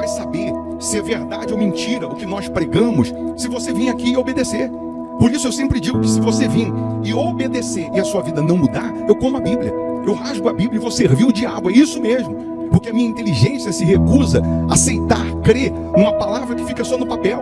saber se é verdade ou mentira o que nós pregamos, se você vir aqui e obedecer. Por isso eu sempre digo que se você vir e obedecer e a sua vida não mudar, eu como a Bíblia, eu rasgo a Bíblia e vou servir o diabo, é isso mesmo. Porque a minha inteligência se recusa a aceitar, crer numa palavra que fica só no papel.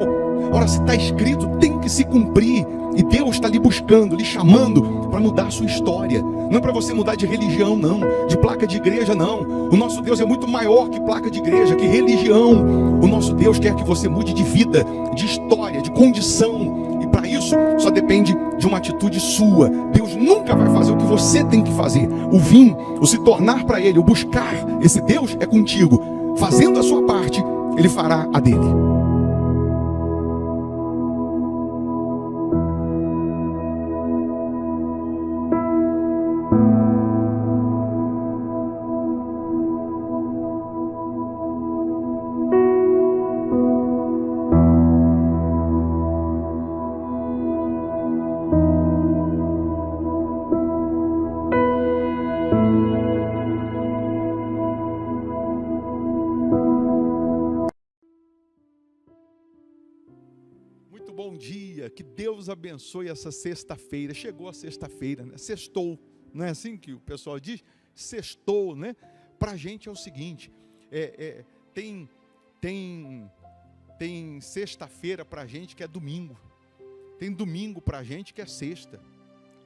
Ora, se está escrito, tem que se cumprir. E Deus está lhe buscando, lhe chamando para mudar a sua história. Não é para você mudar de religião, não. De placa de igreja, não. O nosso Deus é muito maior que placa de igreja, que religião. O nosso Deus quer que você mude de vida, de história, de condição. E para isso, só depende de uma atitude sua. Deus nunca vai fazer o que você tem que fazer. O vir, o se tornar para Ele, o buscar esse Deus é contigo. Fazendo a sua parte, Ele fará a dele. Bom dia, que Deus abençoe essa sexta-feira. Chegou a sexta-feira, né? Sextou, não é assim que o pessoal diz? Sextou, né? Para a gente é o seguinte, tem sexta-feira para a gente que é domingo, tem domingo para a gente que é sexta.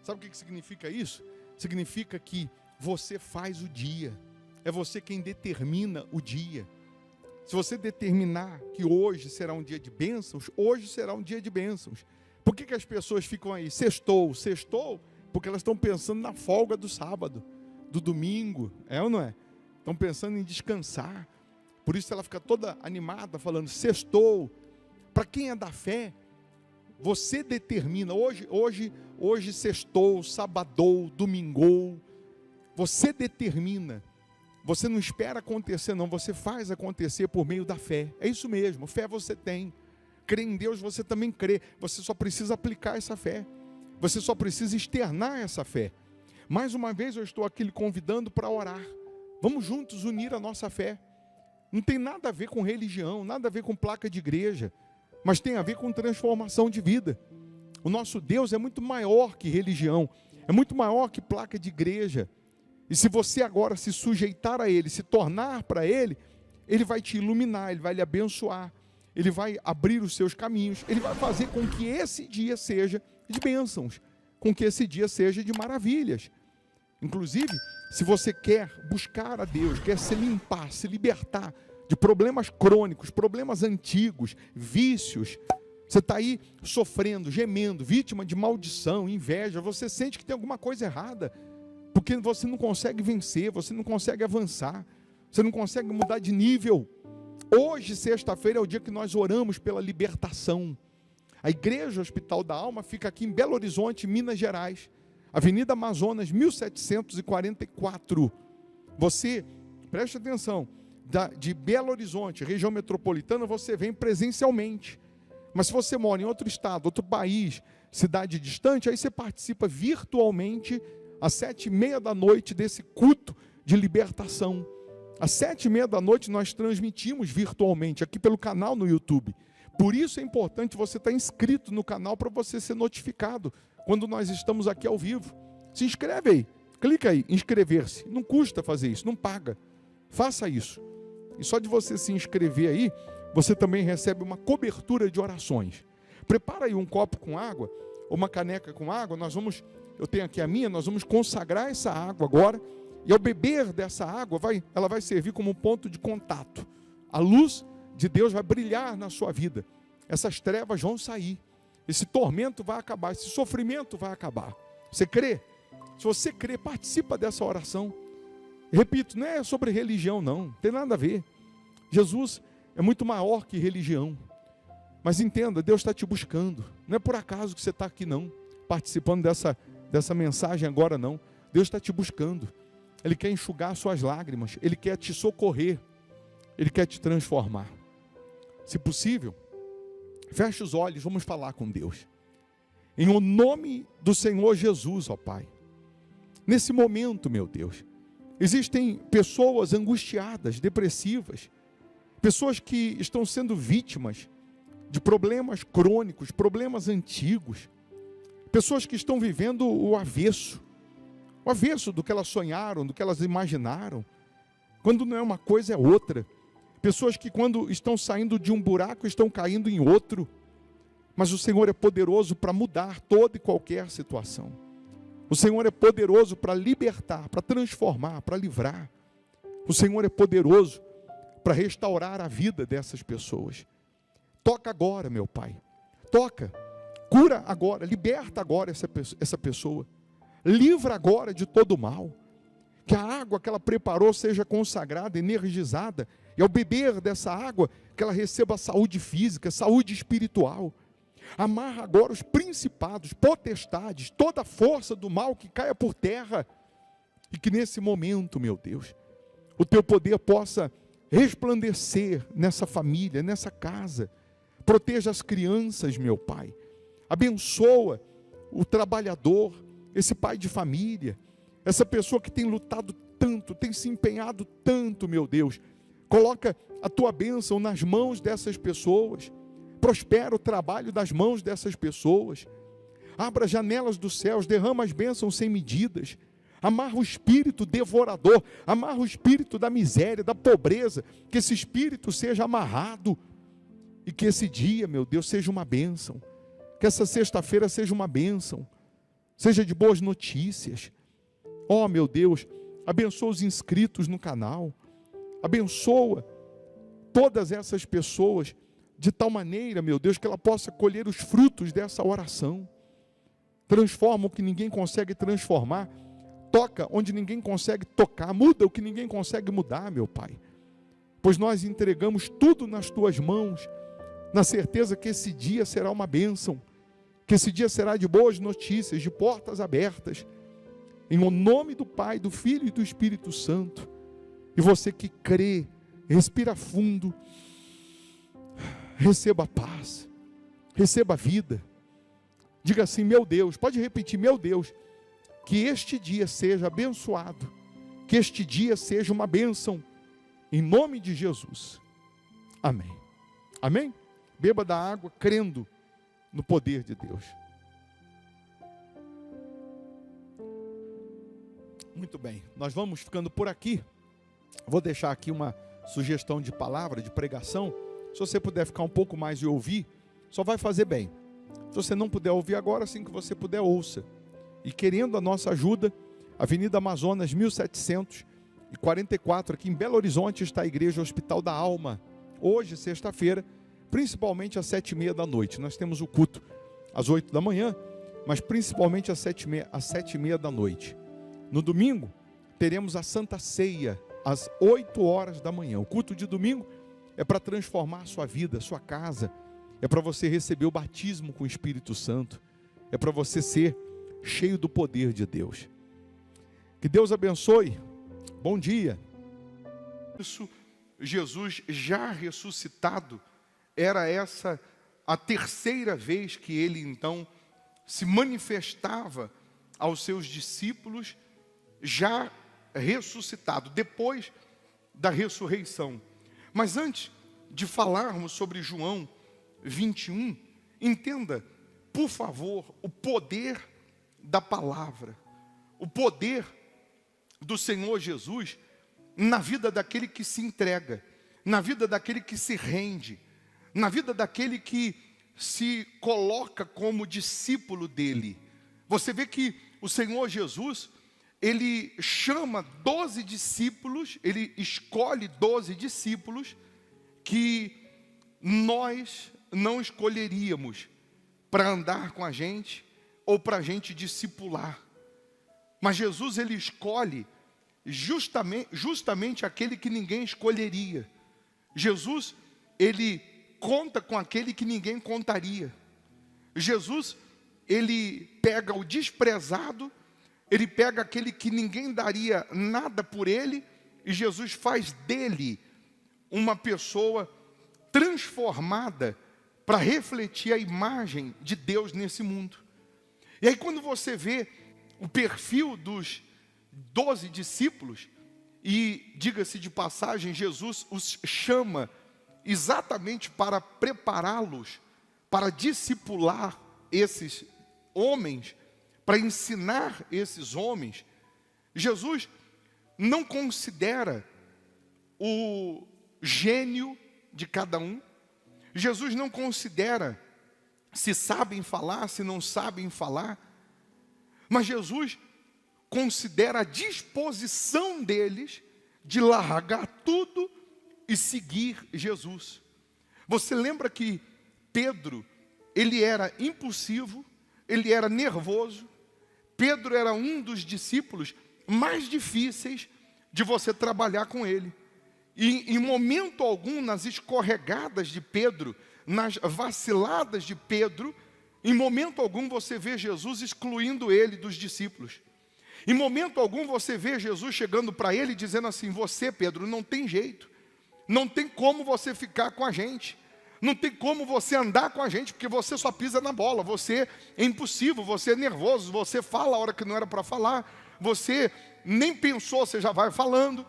Sabe o que significa isso? Significa que você faz o dia, é você quem determina o dia. Se você determinar que hoje será um dia de bênçãos, hoje será um dia de bênçãos. Por que as pessoas ficam aí? Sextou, sextou, porque elas estão pensando na folga do sábado, do domingo, é ou não é? Estão pensando em descansar. Por isso ela fica toda animada, falando sextou. Para quem é da fé, você determina, hoje sextou, sabadou, domingou. Você determina. Você não espera acontecer, não. Você faz acontecer por meio da fé. É isso mesmo. Fé você tem. Crer em Deus você também crê. Você só precisa aplicar essa fé. Você só precisa externar essa fé. Mais uma vez eu estou aqui lhe convidando para orar. Vamos juntos unir a nossa fé. Não tem nada a ver com religião, nada a ver com placa de igreja, mas tem a ver com transformação de vida. O nosso Deus é muito maior que religião, é muito maior que placa de igreja. E se você agora se sujeitar a Ele, se tornar para Ele, Ele vai te iluminar, Ele vai lhe abençoar, Ele vai abrir os seus caminhos, Ele vai fazer com que esse dia seja de bênçãos, com que esse dia seja de maravilhas. Inclusive, se você quer buscar a Deus, quer se limpar, se libertar de problemas crônicos, problemas antigos, vícios, você está aí sofrendo, gemendo, vítima de maldição, inveja, você sente que tem alguma coisa errada, porque você não consegue vencer, você não consegue avançar, você não consegue mudar de nível. Hoje, sexta-feira, é o dia que nós oramos pela libertação. A Igreja Hospital da Alma fica aqui em Belo Horizonte, Minas Gerais, Avenida Amazonas, 1744. Você, preste atenção, de Belo Horizonte, região metropolitana, você vem presencialmente. Mas se você mora em outro estado, outro país, cidade distante, aí você participa virtualmente às 7h30 desse culto de libertação. Às 7h30 nós transmitimos virtualmente aqui pelo canal no YouTube. Por isso é importante você estar inscrito no canal para você ser notificado quando nós estamos aqui ao vivo. Se inscreve aí, clica aí, inscrever-se. Não custa fazer isso, não paga. Faça isso. E só de você se inscrever aí, você também recebe uma cobertura de orações. Prepara aí um copo com água, ou uma caneca com água, eu tenho aqui a minha, nós vamos consagrar essa água agora, e ao beber dessa água, ela vai servir como um ponto de contato. A luz de Deus vai brilhar na sua vida. Essas trevas vão sair. Esse tormento vai acabar, esse sofrimento vai acabar. Você crê? Se você crê, participa dessa oração. Repito, não é sobre religião não tem nada a ver. Jesus é muito maior que religião. Mas entenda, Deus está te buscando. Não é por acaso que você está aqui não, participando dessa mensagem agora não. Deus está te buscando. Ele quer enxugar suas lágrimas. Ele quer te socorrer. Ele quer te transformar. Se possível, feche os olhos, vamos falar com Deus. Em o nome do Senhor Jesus, ó Pai. Nesse momento, meu Deus, existem pessoas angustiadas, depressivas, pessoas que estão sendo vítimas de problemas crônicos, problemas antigos, pessoas que estão vivendo o avesso do que elas sonharam, do que elas imaginaram, quando não é uma coisa é outra, pessoas que quando estão saindo de um buraco estão caindo em outro, mas o Senhor é poderoso para mudar toda e qualquer situação, o Senhor é poderoso para libertar, para transformar, para livrar, o Senhor é poderoso para restaurar a vida dessas pessoas. Toca agora, meu Pai, toca, cura agora, liberta agora essa pessoa, livra agora de todo o mal, que a água que ela preparou seja consagrada, energizada, e ao beber dessa água, que ela receba saúde física, saúde espiritual. Amarra agora os principados, potestades, toda a força do mal que caia por terra, e que nesse momento, meu Deus, o teu poder possa resplandecer nessa família, nessa casa. Proteja as crianças, meu Pai, abençoa o trabalhador, esse pai de família, essa pessoa que tem lutado tanto, tem se empenhado tanto, meu Deus, coloca a tua bênção nas mãos dessas pessoas, prospera o trabalho das mãos dessas pessoas, abra as janelas dos céus, derrama as bênçãos sem medidas, amarra o espírito devorador, amarra o espírito da miséria, da pobreza, que esse espírito seja amarrado, e que esse dia, meu Deus, seja uma bênção, que essa sexta-feira seja uma bênção, seja de boas notícias. Ó, meu Deus, abençoa os inscritos no canal, abençoa todas essas pessoas, de tal maneira, meu Deus, que ela possa colher os frutos dessa oração. Transforma o que ninguém consegue transformar, toca onde ninguém consegue tocar, muda o que ninguém consegue mudar, meu Pai, pois nós entregamos tudo nas tuas mãos, na certeza que esse dia será uma bênção, que esse dia será de boas notícias, de portas abertas, em nome do Pai, do Filho e do Espírito Santo. E você que crê, respira fundo, receba a paz, receba a vida, diga assim: meu Deus, pode repetir: meu Deus, que este dia seja abençoado, que este dia seja uma bênção, em nome de Jesus, amém, amém? Beba da água crendo no poder de Deus. Muito bem, nós vamos ficando por aqui. Vou deixar aqui uma sugestão de palavra, de pregação. Se você puder ficar um pouco mais e ouvir, só vai fazer bem. Se você não puder ouvir agora, assim que você puder, ouça. E querendo a nossa ajuda, Avenida Amazonas 1744, aqui em Belo Horizonte, está a Igreja Hospital da Alma. Hoje, sexta-feira, principalmente às 7h30 da noite. Nós temos o culto às 8 da manhã, mas principalmente às 7h30 da noite. No domingo, teremos a Santa Ceia, às 8 horas da manhã. O culto de domingo é para transformar a sua vida, a sua casa. É para você receber o batismo com o Espírito Santo. É para você ser cheio do poder de Deus. Que Deus abençoe. Bom dia. Isso, Jesus já ressuscitado, era essa a terceira vez que ele então se manifestava aos seus discípulos, já ressuscitado, depois da ressurreição. Mas antes de falarmos sobre João 21, entenda, por favor, o poder da palavra, o poder do Senhor Jesus na vida daquele que se entrega, na vida daquele que se rende, na vida daquele que se coloca como discípulo dele. Você vê que o Senhor Jesus, ele chama 12 discípulos, ele escolhe 12 discípulos que nós não escolheríamos para andar com a gente ou para a gente discipular. Mas Jesus, ele escolhe justamente aquele que ninguém escolheria. Jesus, ele conta com aquele que ninguém contaria. Jesus, ele pega o desprezado, ele pega aquele que ninguém daria nada por ele, e Jesus faz dele uma pessoa transformada para refletir a imagem de Deus nesse mundo. E aí quando você vê o perfil dos 12 discípulos, e diga-se de passagem, Jesus os chama exatamente para prepará-los, para discipular esses homens, para ensinar esses homens, Jesus não considera o gênio de cada um. Jesus não considera se sabem falar, se não sabem falar. Mas Jesus considera a disposição deles de largar tudo e seguir Jesus. Você lembra que Pedro, ele era impulsivo, ele era nervoso. Pedro era um dos discípulos mais difíceis de você trabalhar com ele. E em momento algum, nas escorregadas de Pedro, nas vaciladas de Pedro, em momento algum você vê Jesus excluindo ele dos discípulos. Em momento algum você vê Jesus chegando para ele e dizendo assim: você, Pedro, não tem jeito, não tem como você ficar com a gente, não tem como você andar com a gente, porque você só pisa na bola, você é impossível, você é nervoso, você fala a hora que não era para falar, você nem pensou, você já vai falando.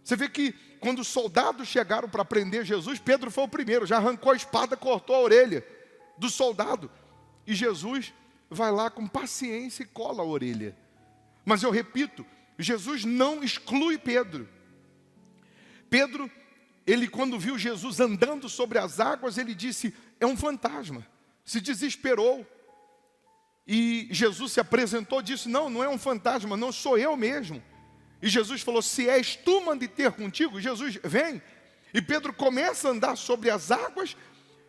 Você vê que quando os soldados chegaram para prender Jesus, Pedro foi o primeiro, já arrancou a espada, cortou a orelha do soldado. E Jesus vai lá com paciência e cola a orelha. Mas eu repito, Jesus não exclui Pedro. Pedro, ele quando viu Jesus andando sobre as águas, ele disse: é um fantasma. Se desesperou. E Jesus se apresentou e disse: não, não é um fantasma, não, sou eu mesmo. E Jesus falou: se és tu, mande ter contigo. Jesus vem. E Pedro começa a andar sobre as águas,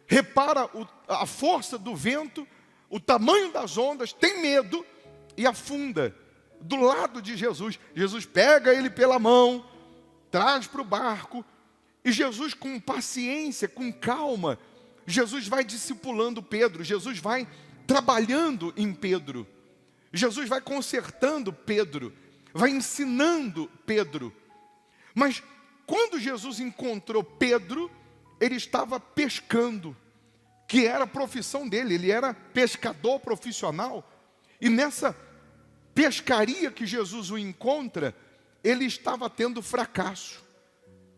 repara a força do vento, o tamanho das ondas, tem medo e afunda do lado de Jesus. Jesus pega ele pela mão, traz para o barco, e Jesus, com paciência, com calma, Jesus vai discipulando Pedro, Jesus vai trabalhando em Pedro, Jesus vai consertando Pedro, vai ensinando Pedro. Mas quando Jesus encontrou Pedro, ele estava pescando, que era a profissão dele, ele era pescador profissional. E nessa pescaria que Jesus o encontra, ele estava tendo fracasso.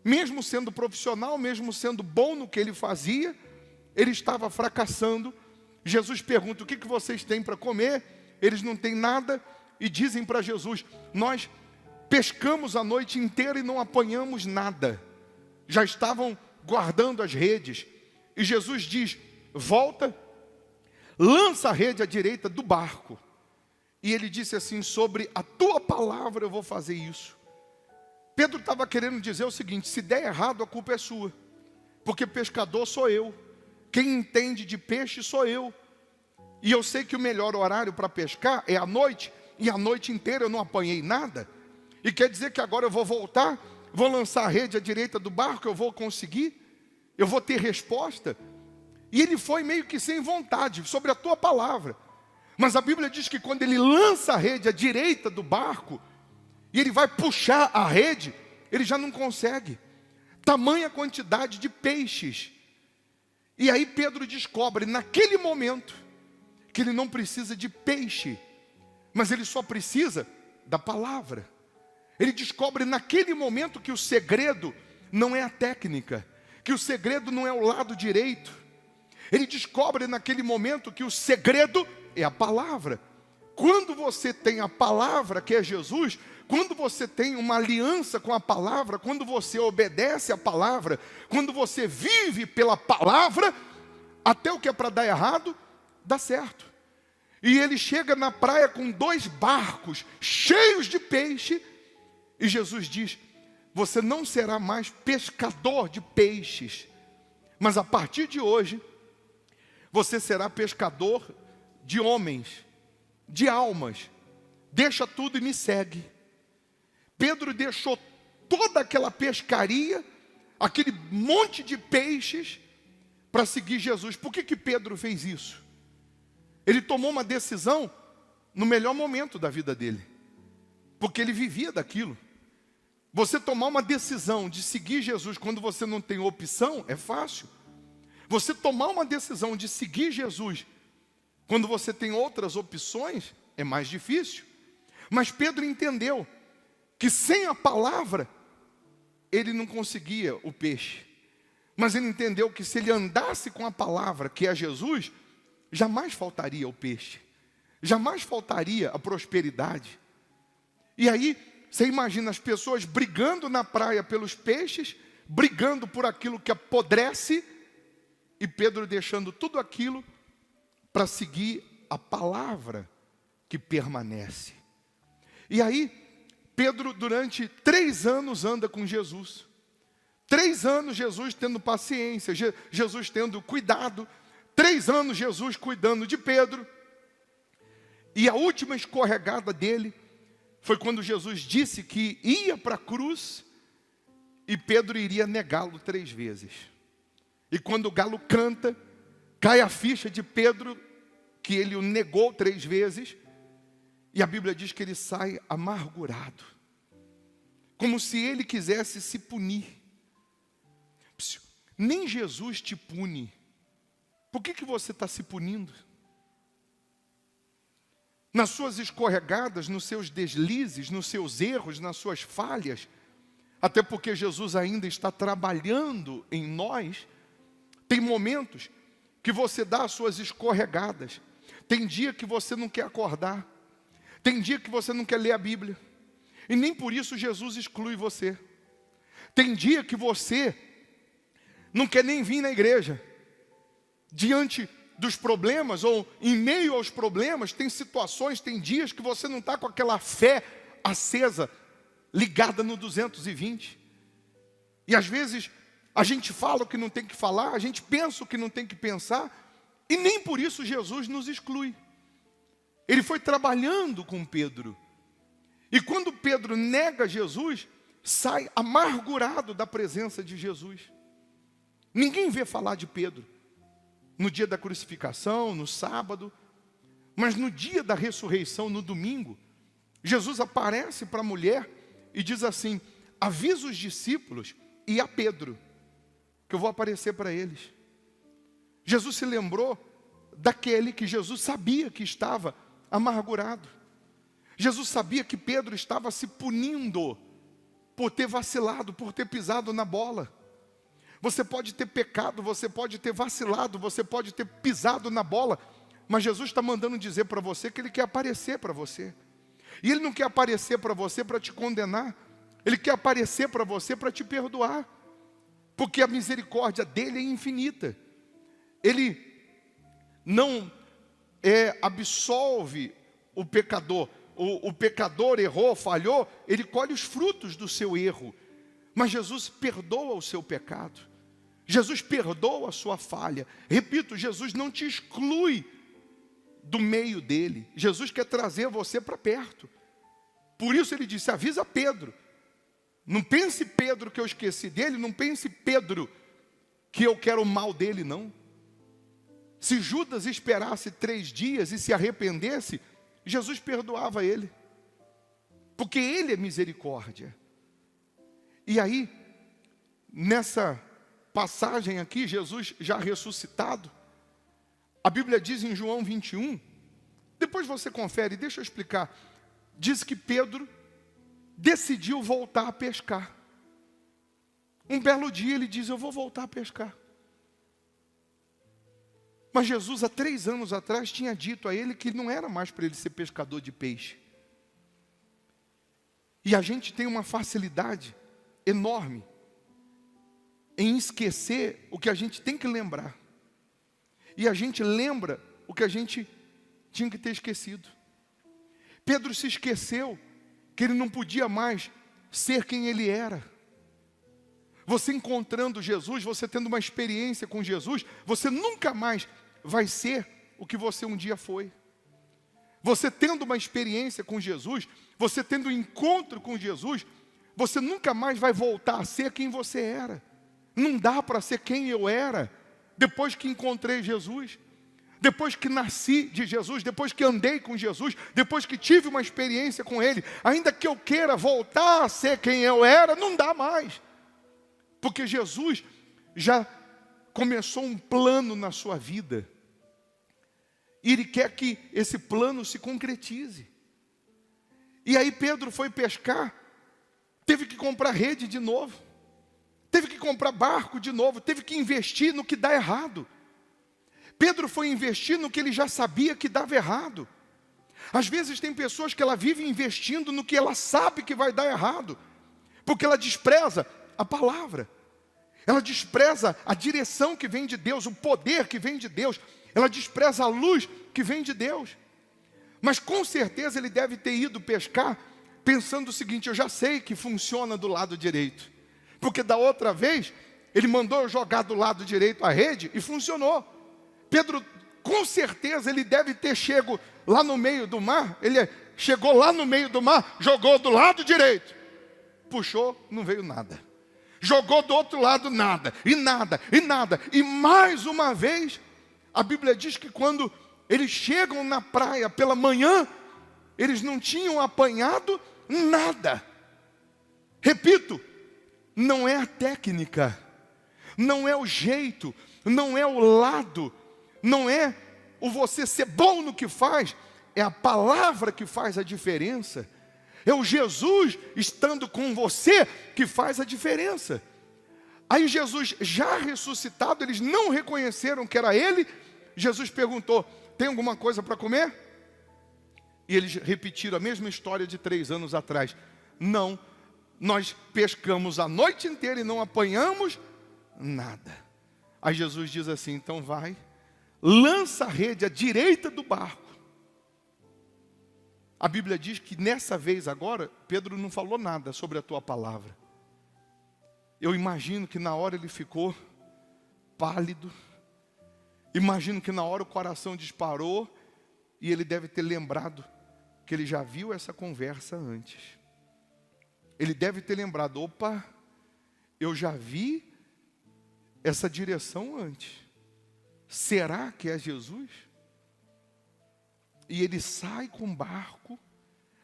Mesmo sendo profissional, mesmo sendo bom no que ele fazia, ele estava fracassando. Jesus pergunta: o que vocês têm para comer? Eles não têm nada. E dizem para Jesus: nós pescamos a noite inteira e não apanhamos nada. Já estavam guardando as redes. E Jesus diz: volta, lança a rede à direita do barco. E ele disse assim: sobre a tua palavra eu vou fazer isso. Pedro estava querendo dizer o seguinte: se der errado, a culpa é sua, porque pescador sou eu, quem entende de peixe sou eu. E eu sei que o melhor horário para pescar é à noite, e a noite inteira eu não apanhei nada. E quer dizer que agora eu vou voltar, vou lançar a rede à direita do barco, eu vou conseguir, eu vou ter resposta. E ele foi meio que sem vontade, sobre a tua palavra. Mas a Bíblia diz que quando ele lança a rede à direita do barco, e ele vai puxar a rede, ele já não consegue. Tamanha quantidade de peixes. E aí Pedro descobre naquele momento que ele não precisa de peixe, mas ele só precisa da palavra. Ele descobre naquele momento que o segredo não é a técnica, que o segredo não é o lado direito. Ele descobre naquele momento que o segredo é a palavra. Quando você tem a palavra, que é Jesus, quando você tem uma aliança com a palavra, quando você obedece a palavra, quando você vive pela palavra, até o que é para dar errado, dá certo. E ele chega na praia com 2 barcos cheios de peixe, e Jesus diz: você não será mais pescador de peixes, mas a partir de hoje, você será pescador de homens, de almas. Deixa tudo e me segue. Pedro deixou toda aquela pescaria, aquele monte de peixes, para seguir Jesus. Por que Pedro fez isso? Ele tomou uma decisão no melhor momento da vida dele, porque ele vivia daquilo. Você tomar uma decisão de seguir Jesus quando você não tem opção é fácil. Você tomar uma decisão de seguir Jesus quando você tem outras opções é mais difícil. Mas Pedro entendeu que sem a palavra ele não conseguia o peixe. Mas ele entendeu que se ele andasse com a palavra, que é Jesus, jamais faltaria o peixe, jamais faltaria a prosperidade. E aí, você imagina as pessoas brigando na praia pelos peixes, brigando por aquilo que apodrece, e Pedro deixando tudo aquilo para seguir a palavra que permanece. E aí, Pedro durante 3 anos anda com Jesus. 3 anos Jesus tendo paciência, Jesus tendo cuidado. 3 anos Jesus cuidando de Pedro. E a última escorregada dele foi quando Jesus disse que ia para a cruz e Pedro iria negá-lo 3 vezes. E quando o galo canta, cai a ficha de Pedro, que ele o negou 3 vezes. E a Bíblia diz que ele sai amargurado, como se ele quisesse se punir. Nem Jesus te pune. Por que você está se punindo? Nas suas escorregadas, nos seus deslizes, nos seus erros, nas suas falhas, até porque Jesus ainda está trabalhando em nós, tem momentos que você dá as suas escorregadas, tem dia que você não quer acordar, tem dia que você não quer ler a Bíblia, e nem por isso Jesus exclui você. Tem dia que você não quer nem vir na igreja, diante dos problemas, ou em meio aos problemas, tem situações, tem dias que você não está com aquela fé acesa, ligada no 220. E às vezes a gente fala o que não tem que falar, a gente pensa o que não tem que pensar, e nem por isso Jesus nos exclui. Ele foi trabalhando com Pedro. E quando Pedro nega Jesus, sai amargurado da presença de Jesus. Ninguém vê falar de Pedro no dia da crucificação, no sábado, mas no dia da ressurreição, no domingo, Jesus aparece para a mulher e diz assim: avisa os discípulos e a Pedro, que eu vou aparecer para eles. Jesus se lembrou daquele que Jesus sabia que estava amargurado. Jesus sabia que Pedro estava se punindo por ter vacilado, por ter pisado na bola. Você pode ter pecado, você pode ter vacilado, você pode ter pisado na bola, mas Jesus está mandando dizer para você que Ele quer aparecer para você. E Ele não quer aparecer para você para te condenar, Ele quer aparecer para você para te perdoar, porque a misericórdia dEle é infinita. Ele não absolve o pecador. O pecador errou, falhou, ele colhe os frutos do seu erro. Mas Jesus perdoa o seu pecado. Jesus perdoa a sua falha. Repito, Jesus não te exclui do meio dele. Jesus quer trazer você para perto. Por isso ele disse: avisa Pedro. Não pense Pedro que eu esqueci dele, não pense Pedro que eu quero o mal dele, não. Se Judas esperasse 3 dias e se arrependesse, Jesus perdoava ele, porque Ele é misericórdia. E aí, nessa passagem aqui, Jesus já ressuscitado, a Bíblia diz em João 21, depois você confere, deixa eu explicar, diz que Pedro decidiu voltar a pescar. Um belo dia ele diz: eu vou voltar a pescar. Mas Jesus, há 3 anos atrás, tinha dito a ele que não era mais para ele ser pescador de peixe. E a gente tem uma facilidade enorme em esquecer o que a gente tem que lembrar. E a gente lembra o que a gente tinha que ter esquecido. Pedro se esqueceu que ele não podia mais ser quem ele era. Você encontrando Jesus, você tendo uma experiência com Jesus, você nunca mais vai ser o que você um dia foi. Você tendo uma experiência com Jesus, você tendo um encontro com Jesus, você nunca mais vai voltar a ser quem você era. Não dá para ser quem eu era depois que encontrei Jesus, depois que nasci de Jesus, depois que andei com Jesus, depois que tive uma experiência com Ele. Ainda que eu queira voltar a ser quem eu era, não dá mais. Porque Jesus já começou um plano na sua vida. E Ele quer que esse plano se concretize. E aí Pedro foi pescar, teve que comprar rede de novo. teve que comprar barco de novo, teve que investir no que dá errado. Pedro foi investir no que ele já sabia que dava errado. Às vezes tem pessoas que ela vive investindo no que ela sabe que vai dar errado, porque ela despreza a palavra, ela despreza a direção que vem de Deus, o poder que vem de Deus, ela despreza a luz que vem de Deus. Mas com certeza ele deve ter ido pescar pensando o seguinte: eu já sei que funciona do lado direito, porque da outra vez ele mandou eu jogar do lado direito a rede e funcionou. Pedro, com certeza ele deve ter chego lá no meio do mar, ele chegou lá no meio do mar, jogou do lado direito, puxou, não veio nada. Jogou do outro lado, nada, e nada, e nada. E mais uma vez, a Bíblia diz que quando eles chegam na praia pela manhã, eles não tinham apanhado nada. Repito, não é a técnica, não é o jeito, não é o lado, não é o você ser bom no que faz, é a palavra que faz a diferença. É o Jesus estando com você que faz a diferença. Aí Jesus, já ressuscitado, eles não reconheceram que era ele. Jesus perguntou: tem alguma coisa para comer? E eles repetiram a mesma história de 3 anos atrás. Não, nós pescamos a noite inteira e não apanhamos nada. Aí Jesus diz assim: então vai, lança a rede à direita do barco. A Bíblia diz que nessa vez agora, Pedro não falou nada sobre a tua palavra. Eu imagino que na hora ele ficou pálido. Imagino que na hora o coração disparou. E ele deve ter lembrado que ele já viu essa conversa antes. Ele deve ter lembrado: opa, eu já vi essa direção antes. Será que é Jesus? E ele sai com o barco.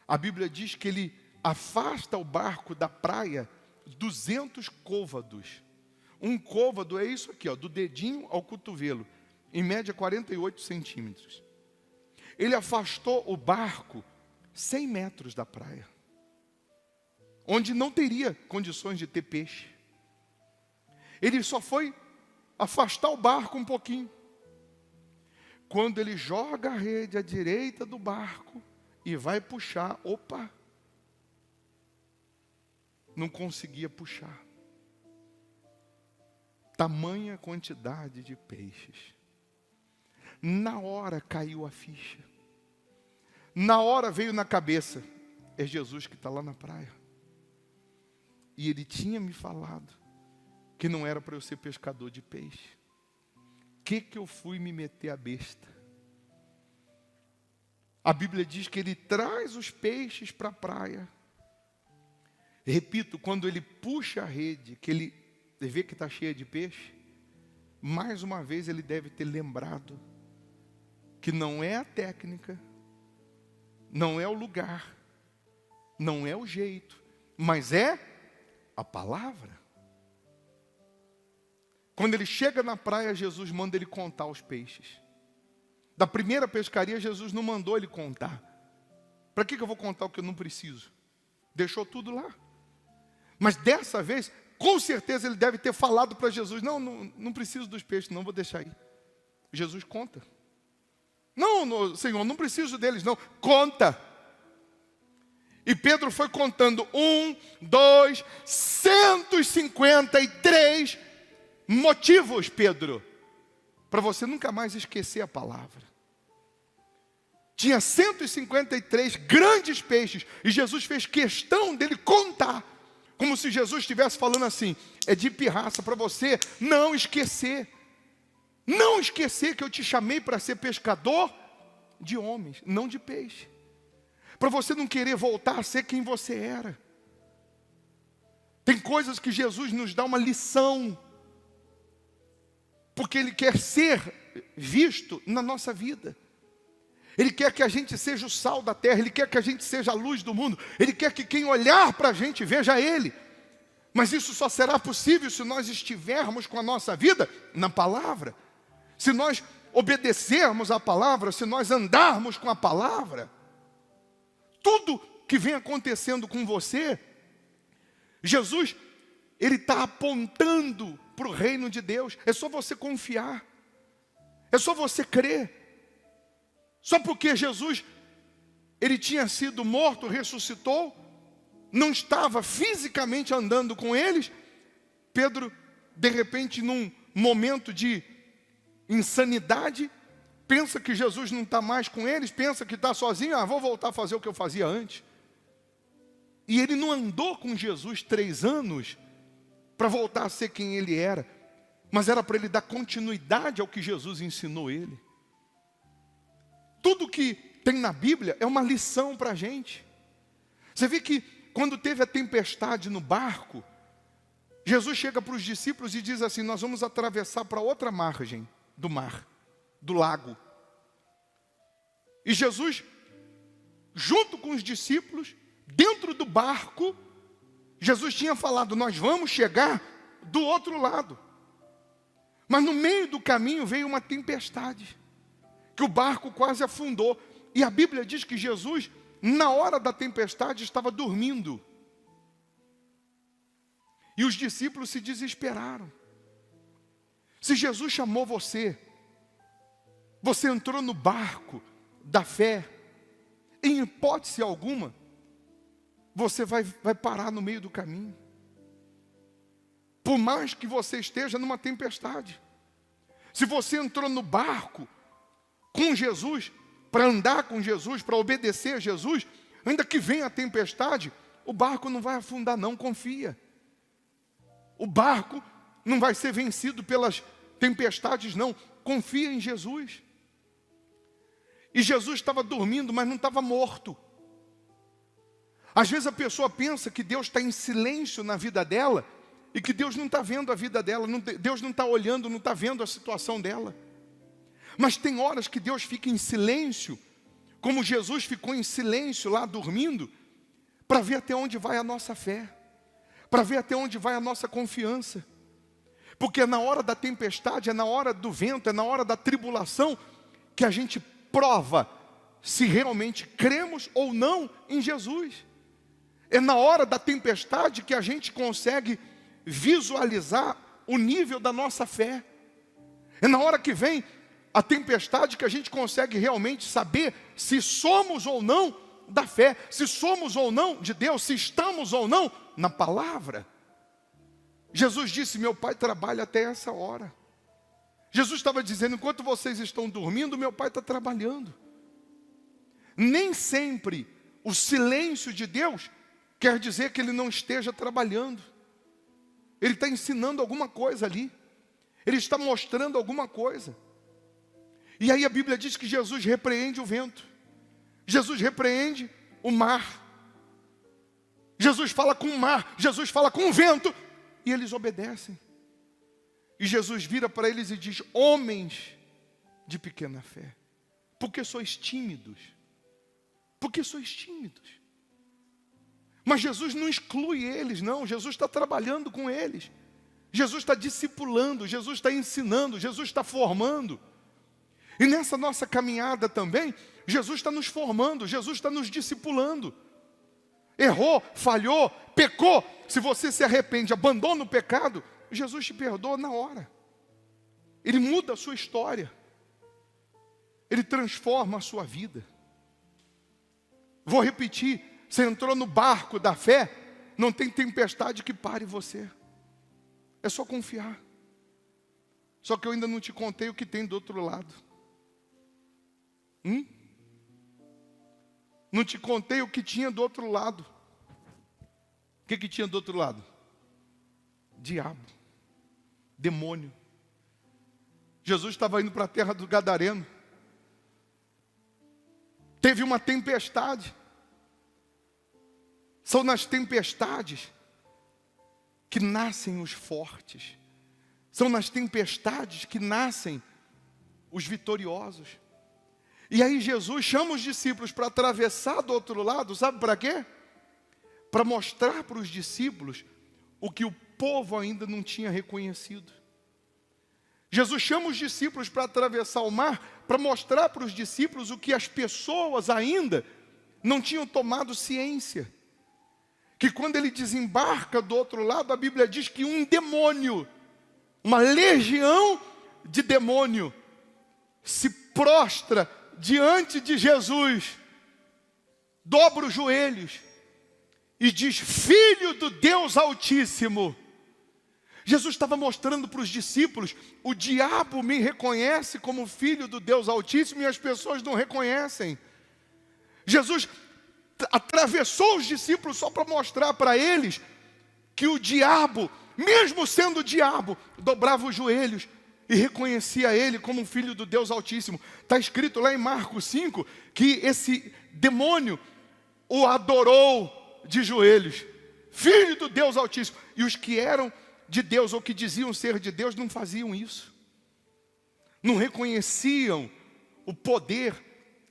A Bíblia diz que ele afasta o barco da praia 200 côvados. Um côvado é isso aqui, ó, do dedinho ao cotovelo, em média 48 centímetros. Ele afastou o barco 100 metros da praia, onde não teria condições de ter peixe. Ele só foi afastar o barco um pouquinho. Quando ele joga a rede à direita do barco e vai puxar, opa, não conseguia puxar. Tamanha quantidade de peixes. Na hora caiu a ficha. Na hora veio na cabeça: é Jesus que está lá na praia. E ele tinha me falado que não era para eu ser pescador de peixe. Que eu fui me meter a besta? A Bíblia diz que ele traz os peixes para a praia. Repito, quando ele puxa a rede, que ele vê que está cheia de peixe, mais uma vez ele deve ter lembrado que não é a técnica, não é o lugar, não é o jeito, mas é a palavra. Quando ele chega na praia, Jesus manda ele contar os peixes. Da primeira pescaria, Jesus não mandou ele contar. Para que eu vou contar o que eu não preciso? Deixou tudo lá. Mas dessa vez, com certeza ele deve ter falado para Jesus: não preciso dos peixes, não, vou deixar aí. Jesus conta. Não, Senhor, não preciso deles, não. Conta. E Pedro foi contando 1, 2, 153 motivos, Pedro, para você nunca mais esquecer a palavra. Tinha 153 grandes peixes, e Jesus fez questão dele contar, como se Jesus estivesse falando assim: é de pirraça para você não esquecer que eu te chamei para ser pescador de homens, não de peixe, para você não querer voltar a ser quem você era. Tem coisas que Jesus nos dá uma lição, porque Ele quer ser visto na nossa vida. Ele quer que a gente seja o sal da terra, Ele quer que a gente seja a luz do mundo, Ele quer que quem olhar para a gente veja Ele. Mas isso só será possível se nós estivermos com a nossa vida na palavra, se nós obedecermos a palavra, se nós andarmos com a palavra. Tudo que vem acontecendo com você, Jesus ele está apontando para o reino de Deus. É só você confiar. É só você crer. Só porque Jesus, ele tinha sido morto, ressuscitou, não estava fisicamente andando com eles, Pedro, de repente, num momento de insanidade, pensa que Jesus não está mais com eles, pensa que está sozinho, vou voltar a fazer o que eu fazia antes. E ele não andou com Jesus 3 anos para voltar a ser quem ele era, mas era para ele dar continuidade ao que Jesus ensinou ele. Tudo que tem na Bíblia é uma lição para a gente. Você vê que quando teve a tempestade no barco, Jesus chega para os discípulos e diz assim: nós vamos atravessar para outra margem do mar, do lago. E Jesus, junto com os discípulos, dentro do barco, Jesus tinha falado: nós vamos chegar do outro lado. Mas no meio do caminho veio uma tempestade, que o barco quase afundou. E a Bíblia diz que Jesus, na hora da tempestade, estava dormindo. E os discípulos se desesperaram. Se Jesus chamou você, você entrou no barco da fé, em hipótese alguma, você vai parar no meio do caminho. Por mais que você esteja numa tempestade. Se você entrou no barco com Jesus, para andar com Jesus, para obedecer a Jesus, ainda que venha a tempestade, o barco não vai afundar não, confia. O barco não vai ser vencido pelas tempestades não, confia em Jesus. E Jesus estava dormindo, mas não estava morto. Às vezes a pessoa pensa que Deus está em silêncio na vida dela, e que Deus não está vendo a vida dela, Deus não está olhando, não está vendo a situação dela. Mas tem horas que Deus fica em silêncio, como Jesus ficou em silêncio lá dormindo, para ver até onde vai a nossa fé, para ver até onde vai a nossa confiança. Porque é na hora da tempestade, é na hora do vento, é na hora da tribulação, que a gente prova se realmente cremos ou não em Jesus. É na hora da tempestade que a gente consegue visualizar o nível da nossa fé. É na hora que vem a tempestade que a gente consegue realmente saber se somos ou não da fé, se somos ou não de Deus, se estamos ou não na palavra. Jesus disse: meu Pai trabalha até essa hora. Jesus estava dizendo: enquanto vocês estão dormindo, meu Pai está trabalhando. Nem sempre o silêncio de Deus quer dizer que Ele não esteja trabalhando. Ele está ensinando alguma coisa ali. Ele está mostrando alguma coisa. E aí a Bíblia diz que Jesus repreende o vento. Jesus repreende o mar. Jesus fala com o mar. Jesus fala com o vento. E eles obedecem. E Jesus vira para eles e diz: homens de pequena fé, por que sois tímidos? Por que sois tímidos? Mas Jesus não exclui eles, não. Jesus está trabalhando com eles. Jesus está discipulando, Jesus está ensinando, Jesus está formando. E nessa nossa caminhada também, Jesus está nos formando, Jesus está nos discipulando. Errou, falhou, pecou. Se você se arrepende, abandona o pecado, Jesus te perdoa na hora. Ele muda a sua história. Ele transforma a sua vida. Vou repetir. Você entrou no barco da fé, não tem tempestade que pare você. É só confiar. Só que eu ainda não te contei o que tem do outro lado. Não te contei o que tinha do outro lado. O que tinha do outro lado? Diabo. Demônio. Jesus estava indo para a terra do Gadareno. Teve uma tempestade. São nas tempestades que nascem os fortes. São nas tempestades que nascem os vitoriosos. E aí Jesus chama os discípulos para atravessar do outro lado, sabe para quê? Para mostrar para os discípulos o que o povo ainda não tinha reconhecido. Jesus chama os discípulos para atravessar o mar, para mostrar para os discípulos o que as pessoas ainda não tinham tomado ciência. que quando ele desembarca do outro lado, a Bíblia diz que um demônio, uma legião de demônio, se prostra diante de Jesus, dobra os joelhos e diz: Filho do Deus Altíssimo. Jesus estava mostrando para os discípulos: o diabo me reconhece como filho do Deus Altíssimo e as pessoas não reconhecem. Jesus atravessou os discípulos só para mostrar para eles que o diabo, mesmo sendo o diabo, dobrava os joelhos e reconhecia ele como um filho do Deus Altíssimo. Está escrito lá em Marcos 5 que esse demônio o adorou de joelhos, filho do Deus Altíssimo. E os que eram de Deus ou que diziam ser de Deus não faziam isso, não reconheciam o poder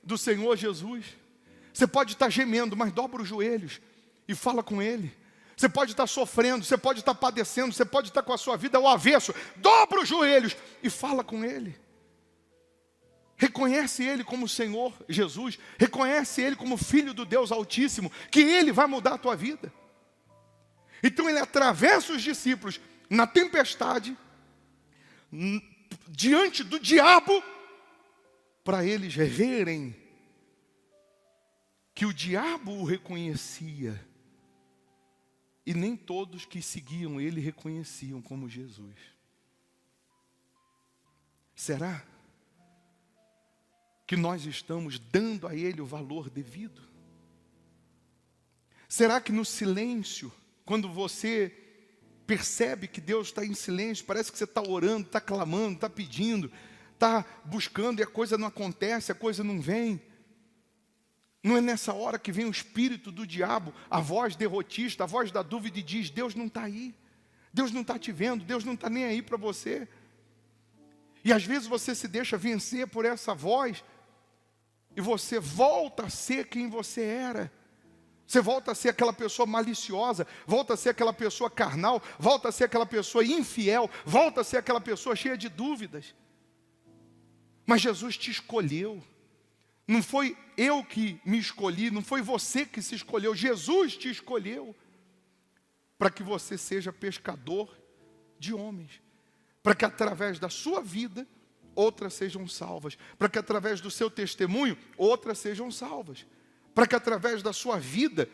do Senhor Jesus. Você pode estar gemendo, mas dobra os joelhos e fala com Ele. Você pode estar sofrendo, você pode estar padecendo, você pode estar com a sua vida ao avesso. Dobra os joelhos e fala com Ele. Reconhece Ele como Senhor Jesus. Reconhece Ele como Filho do Deus Altíssimo, que Ele vai mudar a tua vida. Então Ele atravessa os discípulos na tempestade, diante do diabo, para eles verem que o diabo o reconhecia. E nem todos que seguiam ele reconheciam como Jesus. Será que nós estamos dando a ele o valor devido? Será que no silêncio, quando você percebe que Deus está em silêncio, parece que você está orando, está clamando, está pedindo, está buscando e a coisa não acontece, a coisa não vem? Não é nessa hora que vem o espírito do diabo, a voz derrotista, a voz da dúvida e diz: Deus não está aí, Deus não está te vendo, Deus não está nem aí para você. E às vezes você se deixa vencer por essa voz e você volta a ser quem você era. Você volta a ser aquela pessoa maliciosa, volta a ser aquela pessoa carnal, volta a ser aquela pessoa infiel, volta a ser aquela pessoa cheia de dúvidas. Mas Jesus te escolheu. Não foi eu que me escolhi, não foi você que se escolheu, Jesus te escolheu para que você seja pescador de homens, para que através da sua vida outras sejam salvas, para que através do seu testemunho outras sejam salvas, para que através da sua vida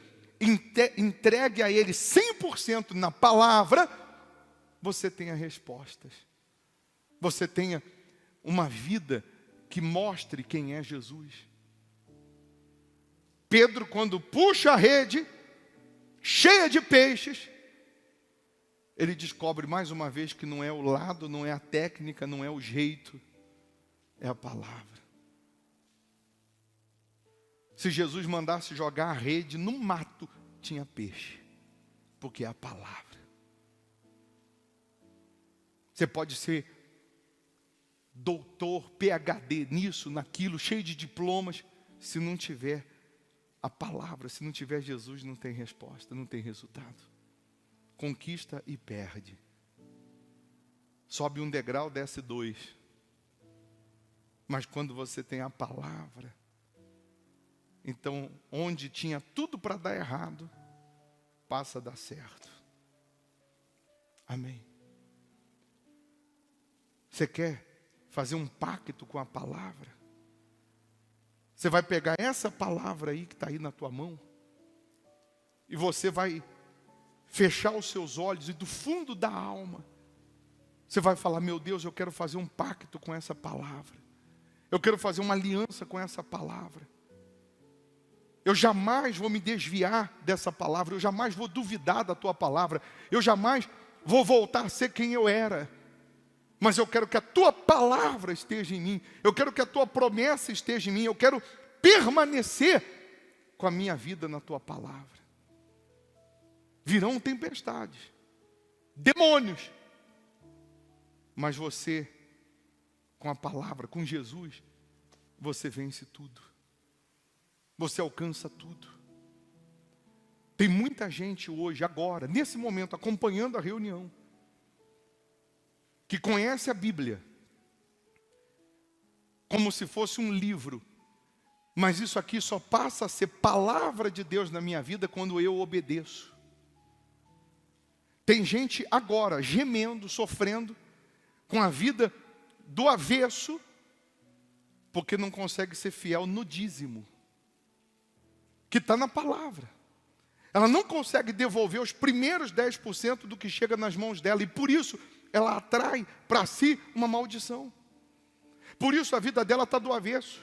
entregue a Ele 100% na palavra, você tenha respostas, você tenha uma vida que mostre quem é Jesus. Pedro, quando puxa a rede, cheia de peixes, ele descobre mais uma vez que não é o lado, não é a técnica, não é o jeito, é a palavra. Se Jesus mandasse jogar a rede no mato, tinha peixe, porque é a palavra. Você pode ser doutor, PhD nisso, naquilo, cheio de diplomas, se não tiver a palavra, se não tiver Jesus, não tem resposta, não tem resultado. Conquista e perde. Sobe um degrau, desce 2. Mas quando você tem a palavra, então onde tinha tudo para dar errado, passa a dar certo. Amém. Você quer fazer um pacto com a palavra? Você vai pegar essa palavra aí que está aí na tua mão e você vai fechar os seus olhos e do fundo da alma você vai falar: meu Deus, eu quero fazer um pacto com essa palavra, eu quero fazer uma aliança com essa palavra, eu jamais vou me desviar dessa palavra, eu jamais vou duvidar da tua palavra, eu jamais vou voltar a ser quem eu era. Mas eu quero que a tua palavra esteja em mim, eu quero que a tua promessa esteja em mim, eu quero permanecer com a minha vida na tua palavra. Virão tempestades, demônios, mas você, com a palavra, com Jesus, você vence tudo, você alcança tudo. Tem muita gente hoje, agora, nesse momento, acompanhando a reunião, que conhece a Bíblia como se fosse um livro, mas isso aqui só passa a ser palavra de Deus na minha vida quando eu obedeço. Tem gente agora gemendo, sofrendo, com a vida do avesso, porque não consegue ser fiel no dízimo, que está na palavra. Ela não consegue devolver os primeiros 10% do que chega nas mãos dela, e por isso ela atrai para si uma maldição. Por isso a vida dela está do avesso.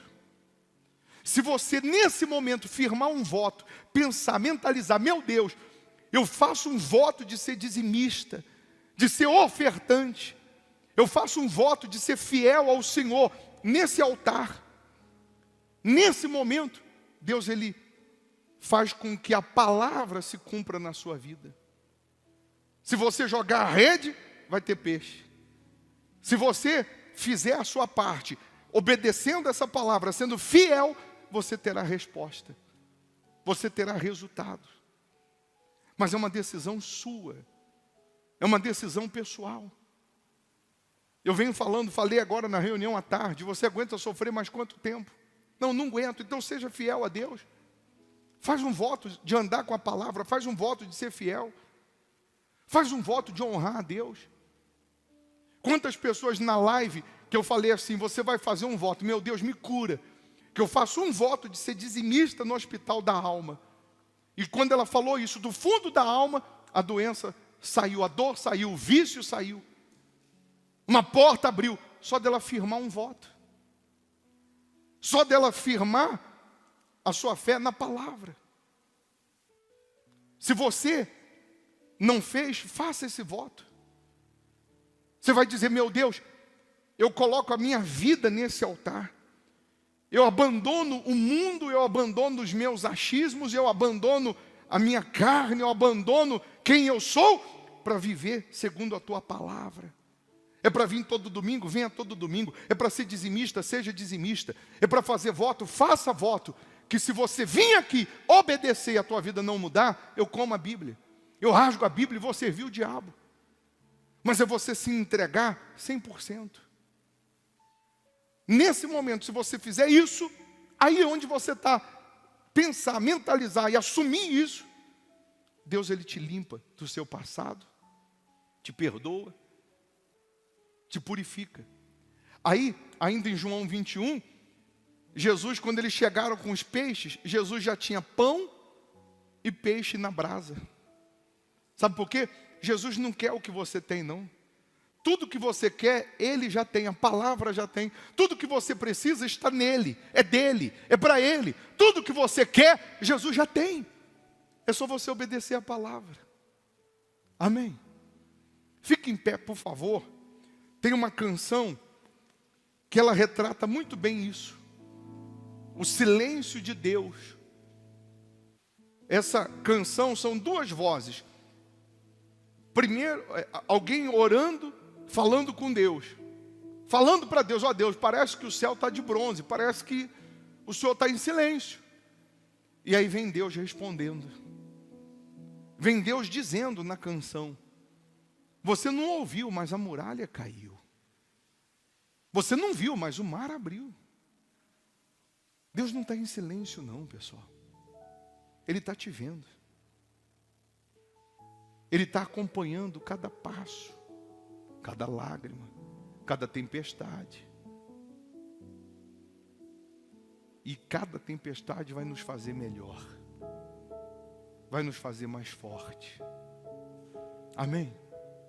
Se você nesse momento firmar um voto, pensar, mentalizar, meu Deus, eu faço um voto de ser dizimista, de ser ofertante, eu faço um voto de ser fiel ao Senhor nesse altar. Nesse momento, Deus ele faz com que a palavra se cumpra na sua vida. Se você jogar a rede, vai ter peixe. Se você fizer a sua parte, obedecendo essa palavra, sendo fiel, você terá resposta. Você terá resultado. Mas é uma decisão sua. É uma decisão pessoal. Eu venho falei agora na reunião à tarde, você aguenta sofrer mais quanto tempo? Não aguento, então seja fiel a Deus. Faz um voto de andar com a palavra, faz um voto de ser fiel. Faz um voto de honrar a Deus. Quantas pessoas na live que eu falei assim, você vai fazer um voto, meu Deus, me cura. Que eu faço um voto de ser dizimista no hospital da alma. E quando ela falou isso, do fundo da alma, a doença saiu, a dor saiu, o vício saiu. Uma porta abriu, só dela firmar um voto. Só dela firmar a sua fé na palavra. Se você não fez, faça esse voto. Você vai dizer, meu Deus, eu coloco a minha vida nesse altar. Eu abandono o mundo, eu abandono os meus achismos, eu abandono a minha carne, eu abandono quem eu sou, para viver segundo a tua palavra. É para vir todo domingo, venha todo domingo. É para ser dizimista, seja dizimista. É para fazer voto, faça voto. Que se você vir aqui obedecer e a tua vida não mudar, eu como a Bíblia. Eu rasgo a Bíblia e vou servir o diabo. Mas é você se entregar 100%. Nesse momento, se você fizer isso, aí onde você está, pensar, mentalizar e assumir isso, Deus ele te limpa do seu passado, te perdoa, te purifica. Aí, ainda em João 21, Jesus, quando eles chegaram com os peixes, Jesus já tinha pão e peixe na brasa. Sabe por quê? Jesus não quer o que você tem, não. Tudo que você quer, Ele já tem, a palavra já tem. Tudo que você precisa está nele, é dele, é para Ele. Tudo que você quer, Jesus já tem. É só você obedecer a palavra. Amém? Fique em pé, por favor. Tem uma canção que ela retrata muito bem isso. O silêncio de Deus. Essa canção são duas vozes. Primeiro, alguém orando, falando com Deus. Falando para Deus, ó Deus, parece que o céu está de bronze, parece que o Senhor está em silêncio. E aí vem Deus respondendo. Vem Deus dizendo na canção, você não ouviu, mas a muralha caiu. Você não viu, mas o mar abriu. Deus não está em silêncio não, pessoal. Ele está te vendo. Ele está acompanhando cada passo, cada lágrima, cada tempestade. E cada tempestade vai nos fazer melhor. Vai nos fazer mais forte. Amém?